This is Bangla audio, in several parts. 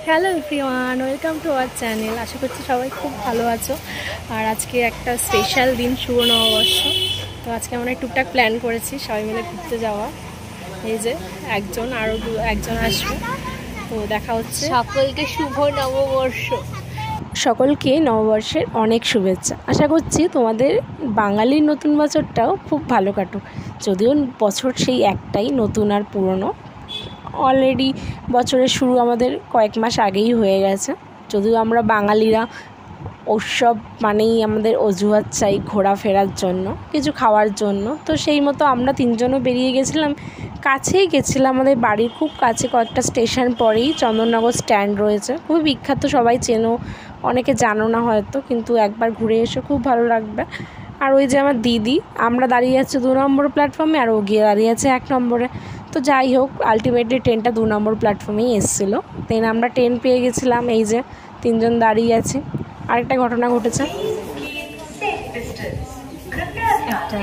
Hello everyone, welcome to our channel. আশা করছি সবাই খুব ভালো আছো। আর আজকে একটা স্পেশাল দিন, শুভ নববর্ষ। তো আজকে আমরা টুকটাক প্ল্যান করেছি সবাই মিলে ঘুরতে যাওয়া। এই যে একজন আসবে, তো দেখা হচ্ছে। সকলকে শুভ নববর্ষ। সকলকে নববর্ষের অনেক শুভেচ্ছা। আশা করছি তোমাদের বাঙালির নতুন বছরটাও খুব ভালো কাটুক। যদিও বছর সেই একটাই, নতুন আর পুরনো। অলরেডি বছরের শুরু আমাদের কয়েক মাস আগেই হয়ে গেছে। যদিও আমরা বাঙালিরা উৎসব মানেই আমাদের অজুহাত চাই ঘোরাফেরার জন্য, কিছু খাওয়ার জন্য। তো সেই মতো আমরা তিনজনও বেরিয়ে গেছিলাম। কাছেই গেছিলাম, আমাদের বাড়ির খুব কাছে, কয়েকটা স্টেশন পরেই চন্দননগর স্ট্যান্ড রয়েছে। খুবই বিখ্যাত, সবাই চেনো, অনেকে জানো না হয়তো, কিন্তু একবার ঘুরে এসে খুব ভালো লাগবে। আর ওই যে আমার দিদি, আমরা দাঁড়িয়ে আছি 2 নম্বর প্ল্যাটফর্মে, আর ও গিয়ে দাঁড়িয়ে আছে 1 নম্বরে। তো যাই হোক, আলটিমেটলি ট্রেনটা 2 নম্বর প্ল্যাটফর্মেই এসেছিলো। দেন আমরা ট্রেন পেয়ে গেছিলাম। এই যে তিনজন দাঁড়িয়ে আছি। আরেকটা ঘটনা ঘটেছে, একটা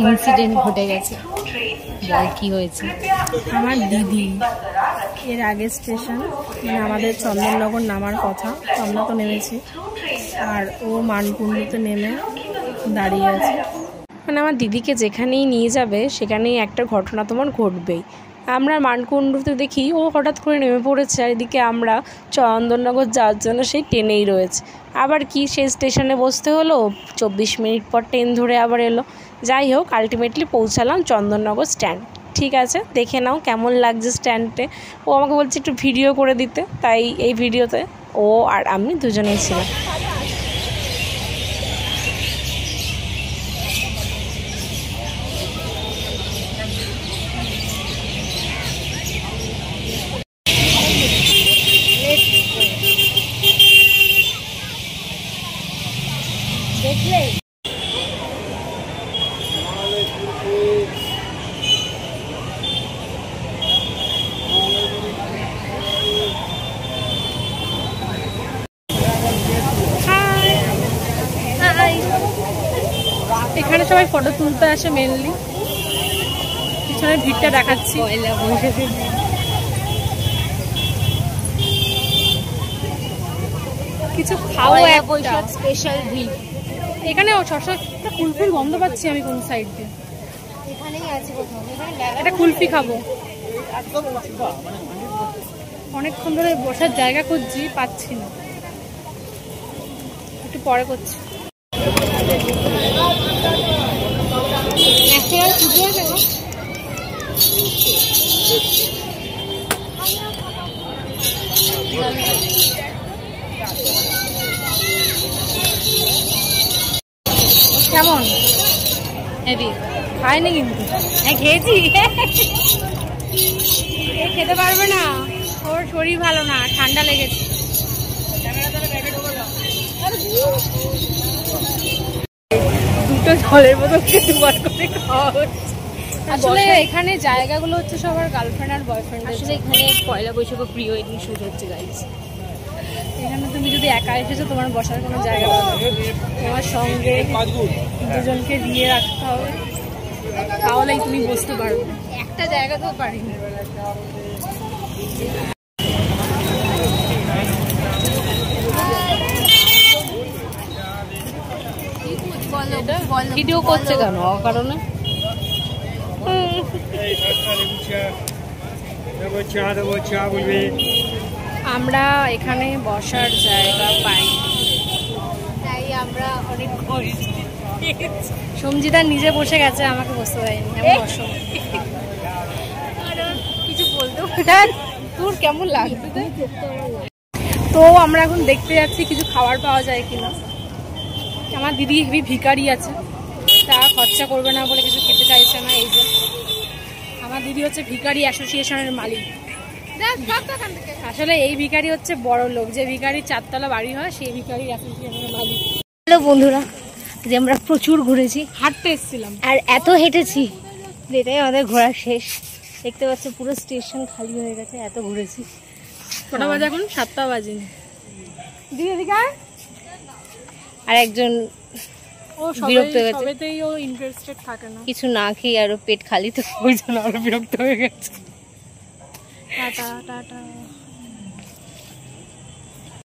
ইনসিডেন্ট ঘটে গেছে। বল কি হয়েছে? আমার দিদি এর আগের স্টেশন, মানে আমাদের চন্দননগর নামার কথা, তো আমরা তো নেমেছি, আর ও মানকুণ্ডুতে নেমে দাঁড়িয়ে আছে। মানে আমার দিদিকে যেখানেই নিয়ে যাবে সেখানেই একটা ঘটনা তোমার ঘটবেই। আমরা মানকুণ্ডুতে দেখি ও হঠাৎ করে নেমে পড়েছে, আর এদিকে আমরা চন্দননগর যাওয়ার জন্য সেই ট্রেনেই রয়েছে। আবার কি সেই স্টেশনে বসতে হলো, 24 মিনিট পর ট্রেন ধরে আবার এলো। যাই হোক, আলটিমেটলি পৌঁছালাম চন্দননগর স্ট্যান্ড। ঠিক আছে, দেখে নাও কেমন লাগছে স্ট্যান্ডে। ও আমাকে বলছে একটু ভিডিও করে দিতে, তাই এই ভিডিওতে ও আর আমি দুজনেই ছিলাম। দেখলে এখানে সবাই ফটো তুলতে আসে মেনলি। পিছনে ভিড়টা দেখাচ্ছি। কিছু খাওয়া বৈশাখ স্পেশাল ভিড়। এখানে সবসময় কুলফির গন্ধ পাচ্ছি আমি কোন সাইড দিয়ে। এখানেই আছে কোথাও। একটা কুলফি খাবো। অনেকক্ষণ ধরে বসার জায়গা খুঁজছি, পাচ্ছি না। একটু পরে করছি। কেমন হেভি খাইনি কিন্তু। হ্যাঁ খেয়েছি। খেতে পারবে না, ওর শরীর ভালো না, ঠান্ডা লেগেছে। দুটো জলের বোতল দুবার করে খাওয়া হচ্ছে। আসলে এখানে জায়গাগুলো হচ্ছে সবার গার্লফ্রেন্ড আর বয়ফ্রেন্ড। আসলে এখানে পয়লা বৈশাখ প্রি ওয়েডিং শুট হচ্ছে গাইস। এখানে তুমি যদি একা এসেছো, তোমার বসার কোনো জায়গা পাবে না, তোমার সঙ্গে দুজনকে দিয়ে রাখতে হবে, তাহলেই তুমি বসতে পারবে। একটা জায়গা তো পারিনি। ভিডিও করছে কেন অকারণে? আমরা এখানে বসার জায়গা পাই, তাই আমরা অনেক সঞ্জিতা নিজে বসে গেছে, আমাকে বসতে দেয়নি। আমি বসো, কিছু বলতেও তোর কেমন লাগবে। তো আমরা এখন দেখতে যাচ্ছি কিছু খাবার পাওয়া যায় কিনা। আমার দিদি হেবি ভিখারি আছে, তারা খরচা করবে না বলে কিছু খেতে চাইছে না। এই যে আমার দিদি হচ্ছে ভিখারি অ্যাসোসিয়েশনের মালিক। আসলে এই ভিখারি হচ্ছে বড় লোক, যে ভিখারি 4 তলা বাড়ি হয়, সেই ভিখারি অ্যাসোসিয়েশনের মালিক। হ্যালো বন্ধুরা, যে আমরা প্রচুর ঘুরেছি, হাঁটতে এসেছিলাম আর এত হেঁটেছি, এটাই আমাদের ঘোরা শেষ। দেখতে পাচ্ছ পুরো স্টেশন খালি হয়ে গেছে, এত ঘুরেছি। কটা বাজে এখন? 7টা বাজেনি। দিদি এদিকে। আর একজন ও বিরক্ত হয়ে গেছে, সবেতেই ও ইন্টারেস্টেড থাকে না, কিছু না খেয়ে আরো পেট খালি, তো ওই জন্য আরো বিরক্ত হয়ে গেছে। Tata tata.